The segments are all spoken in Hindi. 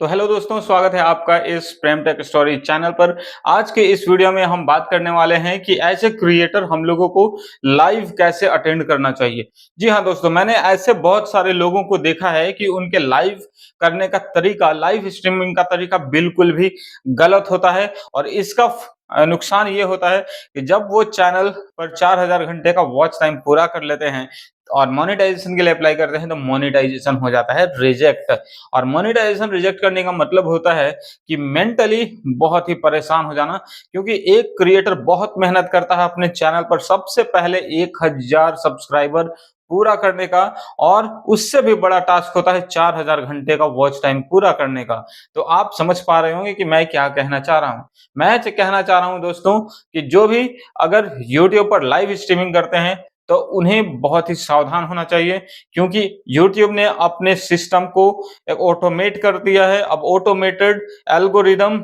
तो हेलो दोस्तों, स्वागत है आपका इस प्रेम टेक स्टोरी चैनल पर। आज के इस वीडियो में हम बात करने वाले हैं कि एज ए क्रिएटर हम लोगों को लाइव कैसे अटेंड करना चाहिए। जी हाँ दोस्तों, मैंने ऐसे बहुत सारे लोगों को देखा है कि उनके लाइव करने का तरीका, लाइव स्ट्रीमिंग का तरीका बिल्कुल भी गलत होता है और इसका नुकसान ये होता है कि जब वो चैनल पर 4000 घंटे का वॉच टाइम पूरा कर लेते हैं और मोनेटाइजेशन के लिए अप्लाई करते हैं तो मोनेटाइजेशन हो जाता है रिजेक्ट। और मोनेटाइजेशन रिजेक्ट करने का मतलब होता है कि मेंटली बहुत ही परेशान हो जाना, क्योंकि एक क्रिएटर बहुत मेहनत करता है अपने चैनल पर सबसे पहले 1000 सब्सक्राइबर पूरा करने का, और उससे भी बड़ा टास्क होता है 4000 घंटे का वॉच टाइम पूरा करने का। तो आप समझ पा रहे होंगे कि मैं क्या कहना चाह रहा हूं। मैं कहना चाह रहा हूं दोस्तों कि जो भी अगर यूट्यूब पर लाइव स्ट्रीमिंग करते हैं तो उन्हें बहुत ही सावधान होना चाहिए, क्योंकि यूट्यूब ने अपने सिस्टम को एक ऑटोमेट कर दिया है। अब ऑटोमेटेड एल्गोरिदम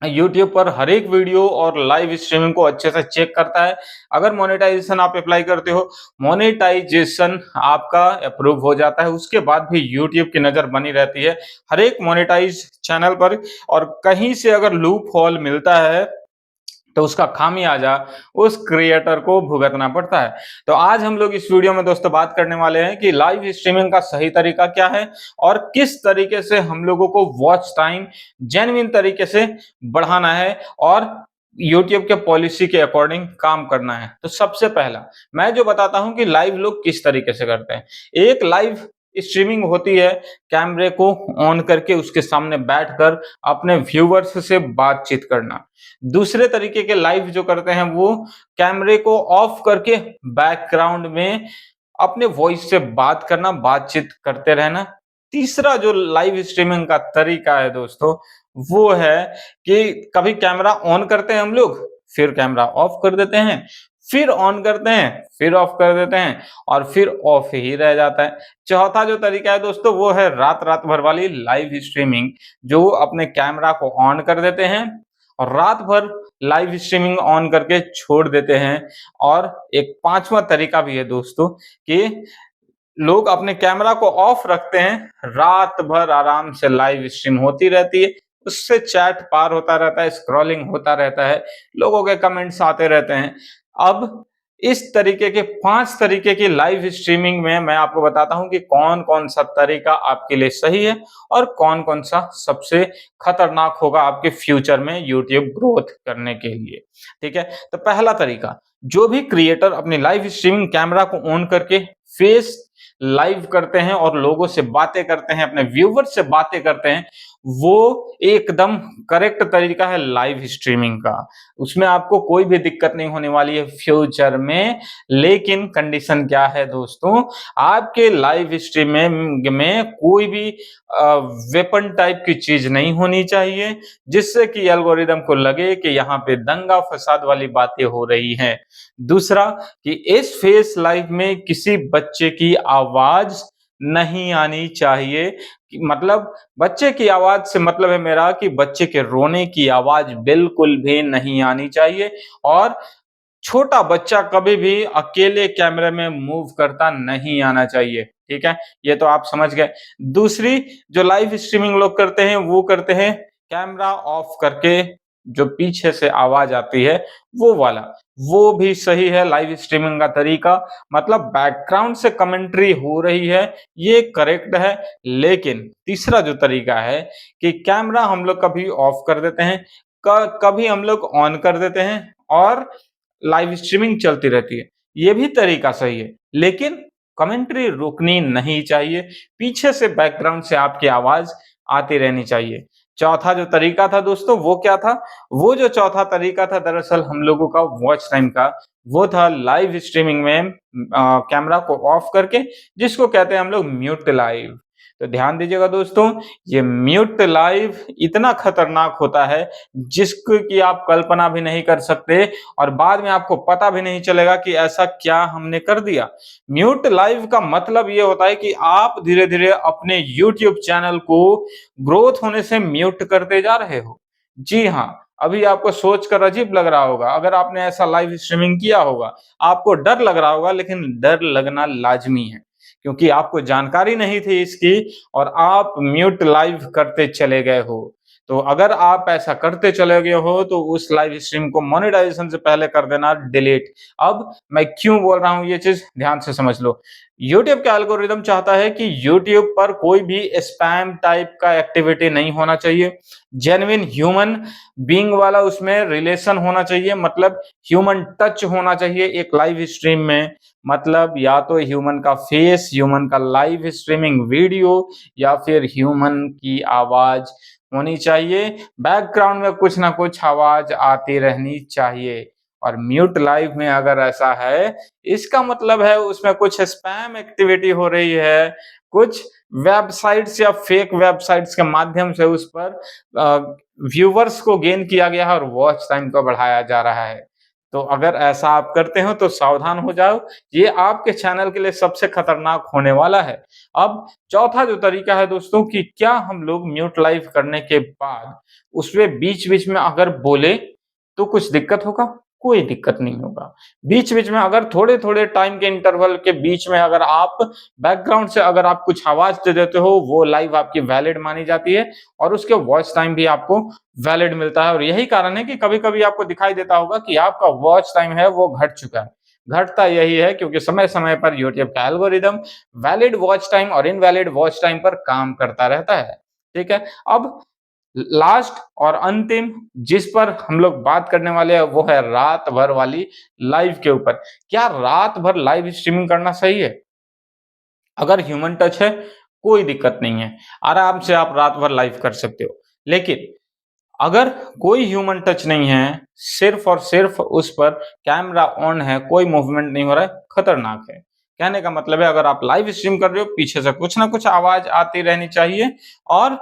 यूट्यूब पर हर एक वीडियो और लाइव स्ट्रीमिंग को अच्छे से चेक करता है। अगर मोनेटाइजेशन आप अप्लाई करते हो, मोनेटाइजेशन आपका अप्रूव हो जाता है, उसके बाद भी यूट्यूब की नजर बनी रहती है हर एक मोनेटाइज चैनल पर। और कहीं से अगर लूप होल मिलता है तो उसका खामियाजा उस क्रिएटर को भुगतना पड़ता है। तो आज हम लोग इस वीडियो में दोस्तों बात करने वाले हैं कि लाइव स्ट्रीमिंग का सही तरीका क्या है और किस तरीके से हम लोगों को वॉच टाइम जेन्युइन तरीके से बढ़ाना है और यूट्यूब के पॉलिसी के अकॉर्डिंग काम करना है। तो सबसे पहला मैं जो बताता हूं कि लाइव लोग किस तरीके से करते हैं। एक लाइव स्ट्रीमिंग होती है कैमरे को ऑन करके उसके सामने बैठकर अपने व्यूवर्स से बातचीत करना। दूसरे तरीके के लाइव जो करते हैं वो कैमरे को ऑफ करके बैकग्राउंड में अपने वॉइस से बात करना, बातचीत करते रहना। तीसरा जो लाइव स्ट्रीमिंग का तरीका है दोस्तों, वो है कि कभी कैमरा ऑन करते हैं हम लोग, फिर कैमरा ऑफ कर देते हैं, फिर ऑन करते हैं, फिर ऑफ कर देते हैं और फिर ऑफ ही रह जाता है। चौथा जो तरीका है दोस्तों वो है रात रात भर वाली लाइव स्ट्रीमिंग, जो अपने कैमरा को ऑन कर देते हैं और रात भर लाइव स्ट्रीमिंग ऑन करके छोड़ देते हैं। और एक पांचवा तरीका भी है दोस्तों कि लोग अपने कैमरा को ऑफ रखते हैं, रात भर आराम से लाइव स्ट्रीम होती रहती है, उससे चैट पार होता रहता है, स्क्रॉलिंग होता रहता है, लोगों के कमेंट्स आते रहते हैं। अब इस तरीके के 5 तरीके की लाइव स्ट्रीमिंग में मैं आपको बताता हूं कि कौन कौन सा तरीका आपके लिए सही है और कौन कौन सा सबसे खतरनाक होगा आपके फ्यूचर में यूट्यूब ग्रोथ करने के लिए। ठीक है, तो पहला तरीका, जो भी क्रिएटर अपनी लाइव स्ट्रीमिंग कैमरा को ऑन करके फेस लाइव करते हैं और लोगों से बातें करते हैं, अपने व्यूवर से बातें करते हैं, वो एकदम करेक्ट तरीका है लाइव स्ट्रीमिंग का। उसमें आपको कोई भी दिक्कत नहीं होने वाली है फ्यूचर में। लेकिन कंडीशन क्या है दोस्तों, आपके लाइव स्ट्रीमिंग में कोई भी वेपन टाइप की चीज नहीं होनी चाहिए जिससे कि एल्गोरिदम को लगे कि यहाँ पे दंगा फसाद वाली बातें हो रही हैं। दूसरा कि इस फेस लाइव में किसी बच्चे की आवाज नहीं आनी चाहिए। मतलब बच्चे की आवाज से मतलब है मेरा कि बच्चे के रोने की आवाज बिल्कुल भी नहीं आनी चाहिए। और छोटा बच्चा कभी भी अकेले कैमरे में मूव करता नहीं आना चाहिए। ठीक है, ये तो आप समझ गए। दूसरी जो लाइव स्ट्रीमिंग लोग करते हैं वो करते हैं कैमरा ऑफ करके जो पीछे से आवाज आती है वो वाला, वो भी सही है लाइव स्ट्रीमिंग का तरीका। मतलब बैकग्राउंड से कमेंट्री हो रही है, ये करेक्ट है। लेकिन तीसरा जो तरीका है कि कैमरा हम लोग कभी ऑफ कर देते हैं, कभी हम लोग ऑन कर देते हैं और लाइव स्ट्रीमिंग चलती रहती है, ये भी तरीका सही है। लेकिन कमेंट्री रुकनी नहीं चाहिए, पीछे से बैकग्राउंड से आपकी आवाज आती रहनी चाहिए। चौथा जो तरीका था दोस्तों वो क्या था, वो जो चौथा तरीका था दरअसल हम लोगों का वॉच टाइम का, वो था लाइव स्ट्रीमिंग में कैमरा को ऑफ करके, जिसको कहते हैं हम लोग म्यूट लाइव। तो ध्यान दीजिएगा दोस्तों, ये म्यूट लाइव इतना खतरनाक होता है जिसको कि आप कल्पना भी नहीं कर सकते और बाद में आपको पता भी नहीं चलेगा कि ऐसा क्या हमने कर दिया। म्यूट लाइव का मतलब ये होता है कि आप धीरे धीरे अपने यूट्यूब चैनल को ग्रोथ होने से म्यूट करते जा रहे हो। जी हाँ, अभी आपको सोचकर अजीब लग रहा होगा, अगर आपने ऐसा लाइव स्ट्रीमिंग किया होगा आपको डर लग रहा होगा, लेकिन डर लगना लाजमी है, क्योंकि आपको जानकारी नहीं थी इसकी और आप म्यूट लाइव करते चले गए हो। तो अगर आप ऐसा करते चले गए हो तो उस लाइव स्ट्रीम को मोनेटाइजेशन से पहले कर देना डिलीट। अब मैं क्यों बोल रहा हूँ ये चीज़ ध्यान से समझ लो। यूट्यूब का एल्गोरिदम चाहता है कि यूट्यूब पर कोई भी स्पैम टाइप का एक्टिविटी नहीं होना चाहिए। जेन्युइन ह्यूमन बीइंग वाला उसमें रिलेशन होना चाहिए, मतलब ह्यूमन टच होना चाहिए एक लाइव स्ट्रीम में। मतलब या तो ह्यूमन का फेस, ह्यूमन का लाइव स्ट्रीमिंग वीडियो या फिर ह्यूमन की आवाज होनी चाहिए। बैकग्राउंड में कुछ ना कुछ आवाज आती रहनी चाहिए। और म्यूट लाइव में अगर ऐसा है, इसका मतलब है उसमें कुछ स्पैम एक्टिविटी हो रही है, कुछ वेबसाइट्स या फेक वेबसाइट्स के माध्यम से उस पर व्यूवर्स को गेन किया गया है और वॉच टाइम को बढ़ाया जा रहा है। तो अगर ऐसा आप करते हो तो सावधान हो जाओ, ये आपके चैनल के लिए सबसे खतरनाक होने वाला है। अब चौथा जो तरीका है दोस्तों कि क्या हम लोग म्यूट लाइव करने के बाद उसमें बीच-बीच में अगर बोले तो कुछ दिक्कत होगा? कोई दिक्कत नहीं होगा। बीच-बीच में अगर थोड़े-थोड़े टाइम के इंटरवल के बीच में अगर आप बैकग्राउंड से अगर आप कुछ आवाज़ दे देते हो, वो लाइव आपकी वैलिड मानी जाती है और उसके वॉच टाइम भी आपको वैलिड मिलता है। और यही कारण है कि कभी-कभी आपको दिखाई देता होगा कि आपका वॉच टाइम है वो घट चुका है। घटता यही है क्योंकि समय-समय पर यूट्यूब का एल्गोरिदम वैलिड वॉच टाइम और इनवैलिड वॉच टाइम पर काम करता रहता है। ठीक है? अब लास्ट और अंतिम जिस पर हम लोग बात करने वाले हैं वो है रात भर वाली लाइव के ऊपर। क्या रात भर लाइव स्ट्रीमिंग करना सही है? अगर ह्यूमन टच है, कोई दिक्कत नहीं है। आराम से आप रात भर लाइव कर सकते हो। लेकिन अगर कोई ह्यूमन टच नहीं है, सिर्फ़ और सिर्फ़ उस पर कैमरा ऑन है, कोई मूवमेंट नहीं हो रहा है, खतरनाक है। कहने का मतलब है अगर आप लाइव स्ट्रीम कर रहे हो, पीछे से कुछ ना कुछ आवाज़ आती रहनी चाहिए और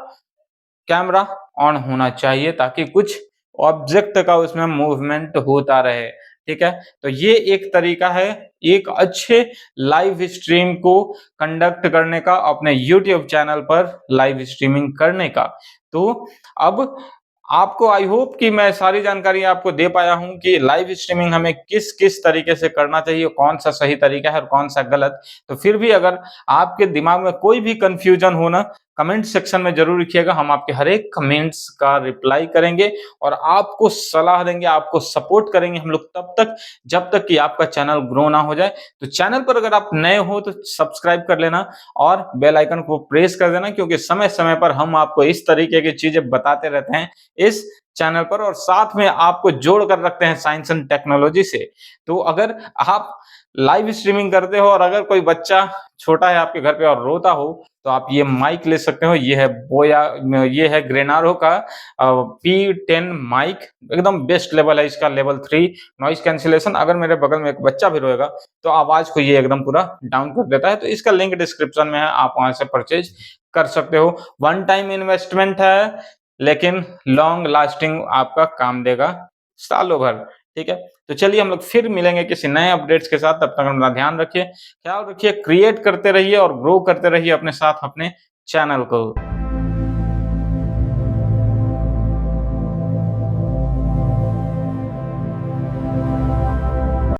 कैमरा ऑन होना चाहिए ताकि कुछ ऑब्जेक्ट का उसमें मूवमेंट होता रहे, ठीक है? तो ये एक तरीका है, एक अच्छे लाइव स्ट्रीम को कंडक्ट करने का, अपने यूट्यूब चैनल पर लाइव स्ट्रीमिंग करने का। तो अब आपको आई होप कि मैं सारी जानकारी आपको दे पाया हूँ कि लाइव स्ट्रीमिंग हमें किस-किस तरीके से करना चाहिए, कौन-सा सही तरीका है और कौन-सा गलत। तो फिर भी अगर आपके दिमाग में कोई भी कन्फ्यूजन हो ना, कमेंट सेक्शन में ज़रूर लिखिएगा, हम आपके हर एक कमेंट्स का रिप्लाई करेंगे और आपको सलाह देंगे, आपको सपोर्ट करेंगे हम लोग तब तक, जब तक कि आपका चैनल ग्रो ना हो जाए। तो चैनल पर अगर आप नए हो तो सब्सक्राइब कर लेना और बेल आइकन को प्रेस कर देना क्योंकि समय-समय पर हम आपको इस तरीके की चीज़ें बताते रहते हैं इस चैनल पर और साथ में आपको जोड़ कर रखते हैं साइंस एंड टेक्नोलॉजी से। तो अगर आप लाइव स्ट्रीमिंग करते हो और अगर कोई बच्चा छोटा है आपके घर पे और रोता हो, तो आप ये माइक ले सकते हो। ये है बोया ये है ग्रेनारो का P10 माइक, एकदम बेस्ट लेवल है इसका, लेवल 3 नॉइज़ कैंसलेशन। अगर मेरे बगल में एक बच्चा भी रोएगा, तो आवाज़ को ये एकदम पूरा डाउन कर देता है। तो इसका लिंक डिस्क्रिप्शन में है, आप वहाँ से परचेज़ कर सकते हो। वन टाइम इन्वेस्टमेंट है, लेकिन लॉन्ग लास्टिंग आपका काम देगा सालों भर, ठीक है? तो चलिए हम लोग फिर मिलेंगे किसी नए अपडेट्स के साथ, तब तक अपना ध्यान रखिए, ख्याल रखिए, क्रिएट करते रहिए और ग्रो करते रहिए अपने साथ अपने चैनल को।